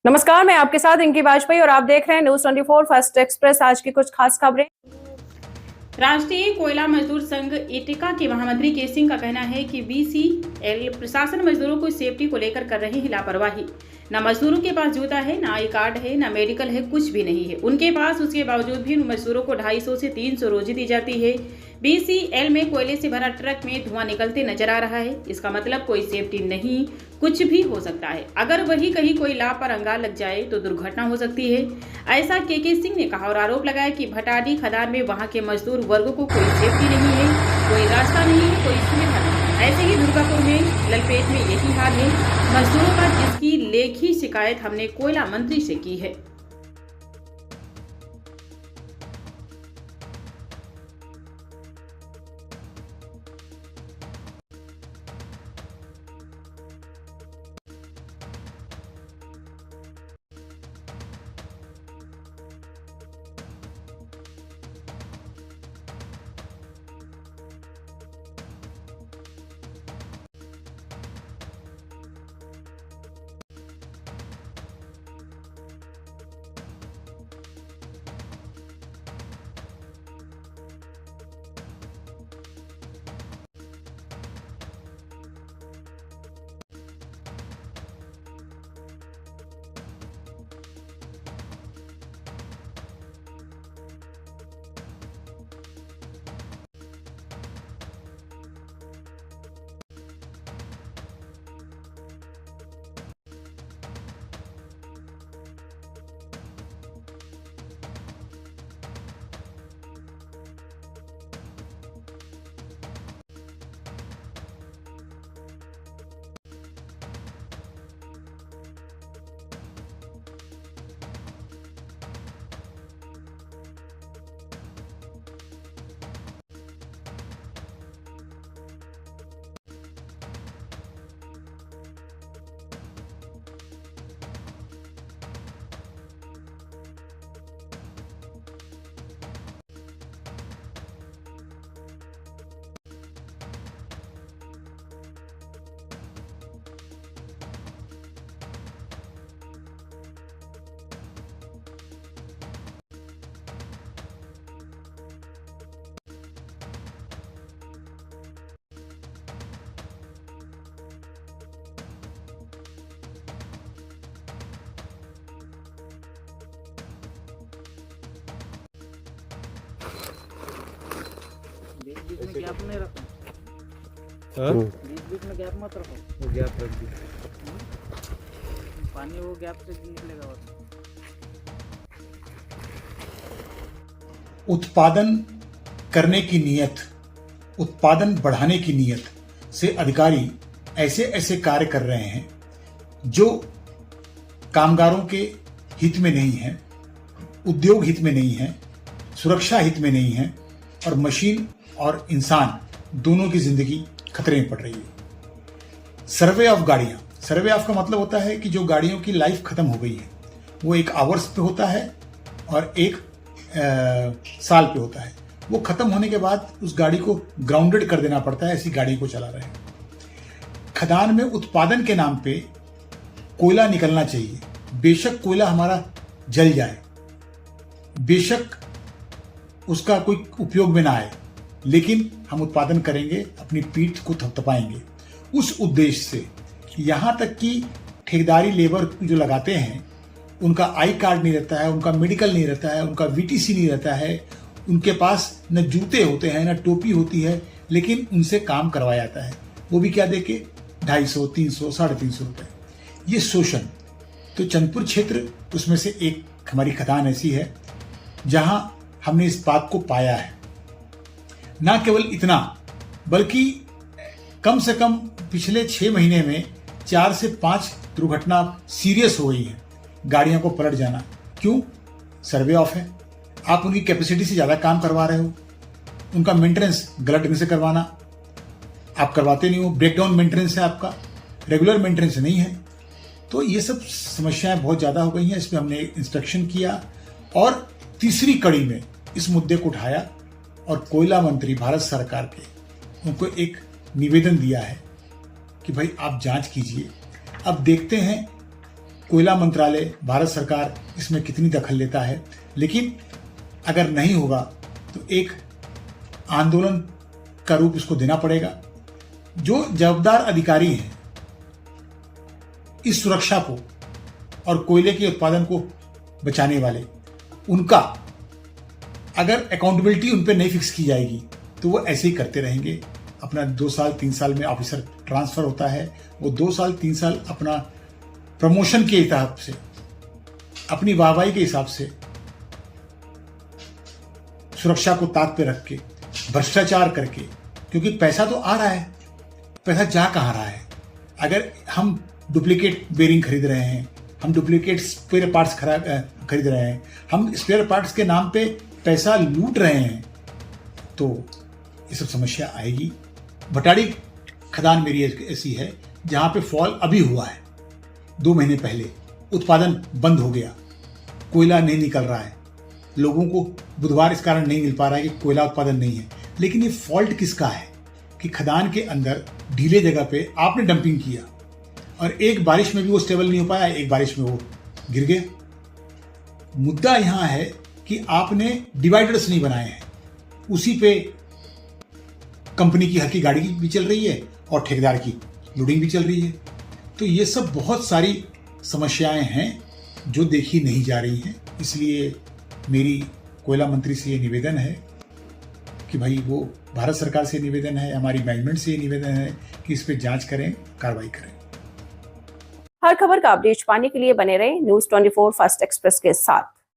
नमस्कार, मैं आपके साथ इनकी वाजपेयी और आप देख रहे हैं न्यूज 24 फर्स्ट एक्सप्रेस। आज की कुछ खास खबरें। राष्ट्रीय कोयला मजदूर संघ एटिका के महामंत्री के सिंह का कहना है कि बीसीएल प्रशासन मजदूरों को सेफ्टी को लेकर कर रही है लापरवाही। न मजदूरों के पास जूता है, न आई कार्ड है, न मेडिकल है, कुछ भी नहीं है उनके पास। उसके बावजूद भी उन मजदूरों को 250 से 300 रोजी दी जाती है। बीसीएल में कोयले से भरा ट्रक में धुआं निकलते नजर आ रहा है। इसका मतलब कोई सेफ्टी नहीं, कुछ भी हो सकता है। अगर वही कहीं कोई लाभ पर अंगार लग जाए तो दुर्घटना हो सकती है, ऐसा के सिंह ने कहा और आरोप लगाया कि भटाडी खदान में वहां के मजदूर वर्ग को कोई सेफ्टी नहीं है, कोई रास्ता नहीं है, कोई सुविधा नहीं। ऐसे ही दुर्गापुर में ललपेट में यही हाल है मजदूरों का, जिसकी लेखी शिकायत हमने कोयला मंत्री से की है। बीच में गैप नहीं रखो, बीच में गैप मत रखो। वो गैप रख दी, पानी वो गैप से निकलेगा। उत्पादन करने की नीयत, उत्पादन बढ़ाने की नीयत से अधिकारी ऐसे ऐसे कार्य कर रहे हैं जो कामगारों के हित में नहीं है, उद्योग हित में नहीं है, सुरक्षा हित में नहीं है और मशीन और इंसान दोनों की जिंदगी खतरे में पड़ रही है। सर्वे ऑफ गाड़ियां, सर्वे ऑफ का मतलब होता है कि जो गाड़ियों की लाइफ खत्म हो गई है वो एक आवर्स पे होता है और एक साल पे होता है। वो खत्म होने के बाद उस गाड़ी को ग्राउंडेड कर देना पड़ता है, ऐसी गाड़ी को चला रहे हैं। खदान में उत्पादन के नाम पे कोयला निकलना चाहिए। बेशक कोयला हमारा जल जाए, बेशक उसका कोई उपयोग में ना आए, लेकिन हम उत्पादन करेंगे, अपनी पीठ को थपथपाएंगे। उस उद्देश्य से यहां तक कि ठेकेदारी लेबर जो लगाते हैं उनका आई कार्ड नहीं रहता है, उनका मेडिकल नहीं रहता है, उनका वीटीसी नहीं रहता है, उनके पास न जूते होते हैं न टोपी होती है, लेकिन उनसे काम करवाया जाता है। वो भी क्या देके 250, 300, 350 रुपए। ये शोषण। तो चंदपुर क्षेत्र उसमें से एक हमारी खदान ऐसी है जहां हमने इस बात को पाया है। ना केवल इतना, बल्कि कम से कम पिछले 6 महीने में 4 से 5 दुर्घटना सीरियस हो गई है। गाड़ियों को पलट जाना, क्यों? सर्वे ऑफ है। आप उनकी कैपेसिटी से ज्यादा काम करवा रहे हो। उनका मेंटेनेंस गलत ढंग से करवाना, आप करवाते नहीं हो। ब्रेकडाउन मेंटेनेंस है आपका, रेगुलर मेंटेनेंस नहीं है। तो ये सब समस्याएं बहुत ज्यादा हो गई हैं। इस पर हमने इंस्ट्रक्शन किया और तीसरी कड़ी में इस मुद्दे को उठाया और कोयला मंत्री भारत सरकार के उनको एक निवेदन दिया है कि भाई आप जांच कीजिए। अब देखते हैं कोयला मंत्रालय, भारत सरकार इसमें कितनी दखल लेता है। लेकिन अगर नहीं होगा तो एक आंदोलन का रूप इसको देना पड़ेगा। जो जवाबदार अधिकारी हैं इस सुरक्षा को और कोयले के उत्पादन को बचाने वाले, उनका अगर अकाउंटेबिलिटी उन पर नहीं फिक्स की जाएगी तो वो ऐसे ही करते रहेंगे। अपना 2 साल 3 साल में ऑफिसर ट्रांसफर होता है, वो 2 साल 3 साल अपना प्रमोशन के हिसाब से, अपनी वाहवाही के हिसाब से सुरक्षा को ताक पे रख के भ्रष्टाचार करके, क्योंकि पैसा तो आ रहा है, पैसा जा कहाँ रहा है। अगर हम डुप्लीकेट बेरिंग खरीद रहे हैं, हम डुप्लीकेट स्पेयर पार्ट्स खरीद रहे हैं, हम स्पेयर पार्ट्स के नाम पे पैसा लूट रहे हैं, तो ये सब समस्या आएगी। भटाड़ी खदान मेरी ऐसी है जहां पे फॉल अभी हुआ है, 2 महीने पहले उत्पादन बंद हो गया, कोयला नहीं निकल रहा है, लोगों को बुधवार इस कारण नहीं मिल पा रहा है कि कोयला उत्पादन नहीं है। लेकिन ये फॉल्ट किसका है कि खदान के अंदर ढीले जगह पे आपने डंपिंग किया और एक बारिश में भी वो स्टेबल नहीं हो पाया, एक बारिश में वो गिर गया। मुद्दा यहां है कि आपने डिवाइडर्स नहीं बनाए हैं, उसी पे कंपनी की हल्की गाड़ी भी चल रही है और ठेकेदार की लोडिंग भी चल रही है। तो ये सब बहुत सारी समस्याएं हैं जो देखी नहीं जा रही हैं। इसलिए मेरी कोयला मंत्री से ये निवेदन है कि भाई वो भारत सरकार से निवेदन है, हमारी मैनेजमेंट से ये निवेदन है कि इस पे जांच करें, कार्रवाई करें। हर खबर का अपडेट पाने के लिए बने रहे News 24 फर्स्ट एक्सप्रेस के साथ।